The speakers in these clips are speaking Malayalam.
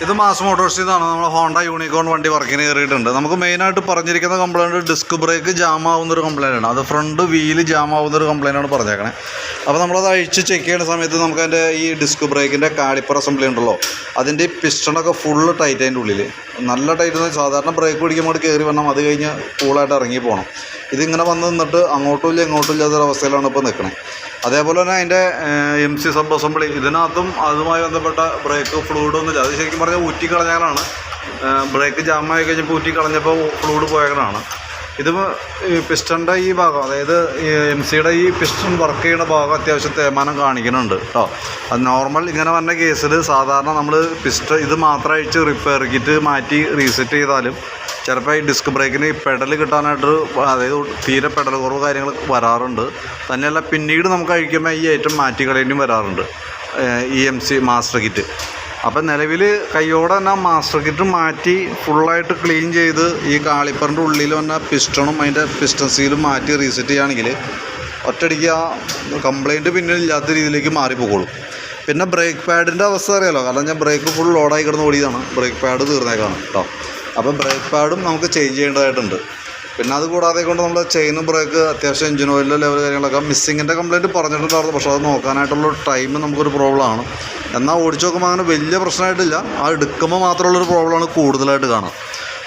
ഇത് മാസ് മോട്ടോഴ്സിൽ നിന്നാണ്. നമ്മൾ ഹോണ്ട യൂണിക്കോൺ വണ്ടി വർക്കിന് കയറിയിട്ടുണ്ട്. നമുക്ക് മെയിനായിട്ട് പറഞ്ഞിരിക്കുന്ന കംപ്ലയിൻറ്റ് ഡിസ്ക് ബ്രേക്ക് ജാം ആവുന്നൊരു കംപ്ലയിൻ്റ് ആണ്. അത് ഫ്രണ്ട് വീല് ജാം ആവുന്നൊരു കംപ്ലയിൻ്റ് ആണ് പറഞ്ഞേക്കണേ. അപ്പോൾ നമ്മളത് അഴിച്ച് ചെക്ക് ചെയ്യുന്ന സമയത്ത് നമുക്ക് അതിൻ്റെ ഈ ഡിസ്ക് ബ്രേക്കിൻ്റെ കാലിപ്പർ അസംബ്ലി ഉണ്ടല്ലോ, അതിൻ്റെ ഈ പിസ്റ്റണൊക്കെ ഫുള്ള് ടൈറ്റ് അതിൻ്റെ ഉള്ളിൽ നല്ല ടൈറ്റ്. സാധാരണ ബ്രേക്ക് പിടിക്കുമ്പോൾ കയറി വരണം, അത് കഴിഞ്ഞ് കൂളായിട്ട് ഇറങ്ങി പോകണം. ഇതിങ്ങനെ വന്ന് നിന്നിട്ട് അങ്ങോട്ടും ഇല്ല ഇങ്ങോട്ടും ഇല്ലാത്തൊരവസ്ഥയിലാണ് ഇപ്പോൾ നിൽക്കണേ. അതേപോലെ തന്നെ അതിൻ്റെ MC സബ് അസംബ്ലി, ഇതിനകത്തും അതുമായി ബന്ധപ്പെട്ട ബ്രേക്ക് ഫ്ലൂയിഡൊന്നുമില്ല. അത് ശരിക്കും പറഞ്ഞാൽ ഊറ്റിക്കളഞ്ഞാലാണ്. ബ്രേക്ക് ജാമായി കഴിഞ്ഞപ്പോൾ ഊറ്റിക്കളഞ്ഞപ്പോൾ ഫ്ലൂയിഡ് പോയേക്കണതാണ്. ഇത് പിസ്റ്റൻ്റെ ഈ ഭാഗം, അതായത് MC-യുടെ ഈ പിസ്റ്റൺ വർക്ക് ചെയ്യുന്ന ഭാഗം അത്യാവശ്യം തേയ്മാനം കാണിക്കുന്നുണ്ട് കേട്ടോ. അത് നോർമൽ ഇങ്ങനെ വന്ന കേസിൽ സാധാരണ നമ്മൾ ഇത് മാത്രം അഴിച്ച് റിപ്പയർ കിറ്റ് മാറ്റി റീസെറ്റ് ചെയ്താലും ചിലപ്പോൾ ഈ ഡിസ്ക് ബ്രേക്കിന് ഈ പെഡൽ കിട്ടാനായിട്ട്, അതായത് തീരെ പെഡൽ കുറവ് കാര്യങ്ങൾ വരാറുണ്ട്. തന്നെയല്ല പിന്നീട് നമുക്ക് അഴിക്കുമ്പോൾ ഈ ഐറ്റം മാറ്റി കളയേണ്ടിയും വരാറുണ്ട് ഈ MC മാസ്റ്റർ കിറ്റ്. അപ്പം നിലവിൽ കയ്യോടെ തന്നെ മാസ്റ്റർ കിറ്റ് മാറ്റി ഫുള്ളായിട്ട് ക്ലീൻ ചെയ്ത് ഈ കാളിപ്പറിൻ്റെ ഉള്ളിൽ വന്ന പിസ്റ്റണും അതിൻ്റെ പിസ്റ്റൺ സീലും മാറ്റി റീസെറ്റ് ചെയ്യുകയാണെങ്കിൽ ഒറ്റയടിക്ക് ആ കംപ്ലയിൻറ്റ് പിന്നെ ഇല്ലാത്ത രീതിയിലേക്ക് മാറിപ്പോകുള്ളൂ. പിന്നെ ബ്രേക്ക് പാഡിൻ്റെ അവസ്ഥ അറിയാലോ, കാരണം ഞാൻ ബ്രേക്ക് ഫുൾ ലോഡായി കിടന്ന് ഓടിയതാണ്. ബ്രേക്ക് പാഡ് തീർന്നേക്കാണ് കേട്ടോ. അപ്പം ബ്രേക്ക് പാഡും നമുക്ക് ചേഞ്ച് ചെയ്യേണ്ടതായിട്ടുണ്ട്. പിന്നെ അത് കൂടാതെ കൊണ്ട് നമ്മൾ ചെയിനും ബ്രേക്ക് അത്യാവശ്യം എഞ്ചിൻ ഓയിലിൻ്റെ ലെവൽ കാര്യങ്ങളൊക്കെ മിസ്സിങ്ങിൻ്റെ കംപ്ലയിൻറ്റ് പറഞ്ഞിട്ടുണ്ടായിരുന്നു. പക്ഷേ അത് നോക്കാനായിട്ടുള്ള ടൈം നമുക്കൊരു പ്രോബ്ലമാണ്. എന്നാൽ ഓടിച്ച് നോക്കുമ്പോൾ അങ്ങനെ വലിയ പ്രശ്നമായിട്ടില്ല. ആ എടുക്കുമ്പോൾ മാത്രമുള്ളൊരു പ്രോബ്ലമാണ് കൂടുതലായിട്ട് കാണുക.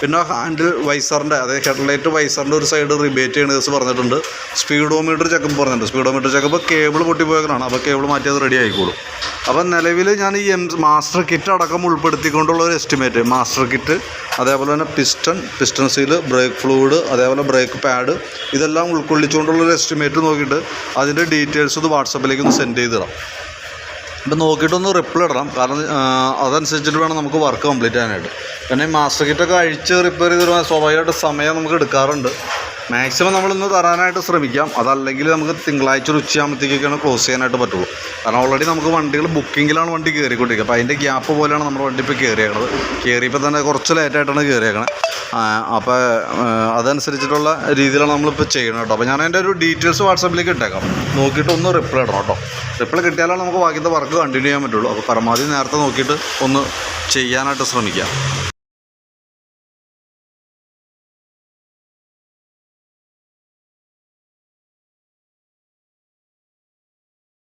പിന്നെ ഹാൻഡിൽ വൈസറിൻ്റെ, അതായത് ഹെഡ്ലൈറ്റ് വൈസറിൻ്റെ ഒരു സൈഡ് റിബേറ്റ് ചെയ്യുന്ന കേസ് പറഞ്ഞിട്ടുണ്ട്. സ്പീഡോമീറ്റർ ചെക്കപ്പ് പറഞ്ഞിട്ടുണ്ട്. സ്പീഡോമീറ്റർ ചെക്കപ്പ് കേബിൾ പൊട്ടിപ്പോയേക്കാണ്. അപ്പോൾ കേബിൾ മാറ്റി അത് റെഡി ആയിക്കോളും. അപ്പം നിലവിൽ ഞാൻ ഈ മാസ്റ്റർ കിറ്റ് അടക്കം ഉൾപ്പെടുത്തിക്കൊണ്ടുള്ള ഒരു എസ്റ്റിമേറ്റ്, മാസ്റ്റർ കിറ്റ്, അതേപോലെ തന്നെ പിസ്റ്റൺ സീല്, ബ്രേക്ക് ഫ്ലൂയിഡ്, അതേപോലെ ബ്രേക്ക് പാഡ്, ഇതെല്ലാം ഉൾക്കൊള്ളിച്ചുകൊണ്ടുള്ളൊരു എസ്റ്റിമേറ്റ് നോക്കിയിട്ട് അതിൻ്റെ ഡീറ്റെയിൽസ് ഇത് വാട്സപ്പിലേക്ക് ഒന്ന് സെൻഡ് ചെയ്തിടാം. അപ്പം നോക്കിയിട്ടൊന്ന് റിപ്ലൈ ഇടണം, കാരണം അതനുസരിച്ചിട്ട് വേണം നമുക്ക് വർക്ക് കംപ്ലീറ്റ് ചെയ്യാനായിട്ട്. പിന്നെ ഈ മാസ്റ്റർ കിറ്റൊക്കെ അഴിച്ച് റിപ്പയർ ചെയ്ത് സ്വാഭാവികമായിട്ട് സമയം നമുക്ക് എടുക്കാറുണ്ട്. മാക്സിമം നമ്മളിന്ന് തരാനായിട്ട് ശ്രമിക്കാം. അതല്ലെങ്കിൽ നമുക്ക് തിങ്കളാഴ്ച ഒരു ഉച്ചയാകുമ്പോഴത്തേക്കൊക്കെയാണ് ക്ലോസ് ചെയ്യാനായിട്ട് പറ്റുള്ളൂ. കാരണം ഓൾറെഡി നമുക്ക് വണ്ടികൾ ബുക്കിങ്ങിലാണ് വണ്ടി കയറിക്കൊണ്ടിരിക്കുക. അപ്പോൾ അതിൻ്റെ ഗ്യാപ്പ് പോലെയാണ് നമ്മുടെ വണ്ടി ഇപ്പോൾ കയറിയപ്പോൾ തന്നെ കുറച്ച് ലേറ്റായിട്ടാണ് കയറിയേക്കണത്. അപ്പോൾ അതനുസരിച്ചിട്ടുള്ള രീതിയിലാണ് നമ്മളിപ്പോൾ ചെയ്യണം കേട്ടോ. അപ്പോൾ ഞാൻ അതിൻ്റെ ഒരു ഡീറ്റെയിൽസ് വാട്സാപ്പിലേക്ക് ഇട്ടേക്കാം. നോക്കിയിട്ട് ഒന്ന് റിപ്ലൈ ഇടണം കേട്ടോ. റിപ്ലൈ കിട്ടിയാലാണ് നമുക്ക് ബാക്കിയത്തെ വർക്ക് കണ്ടിന്യൂ ചെയ്യാൻ പറ്റുള്ളൂ. അപ്പോൾ പരമാവധി നേരത്തെ നോക്കിയിട്ട് ഒന്ന് ചെയ്യാനായിട്ട് ശ്രമിക്കാം.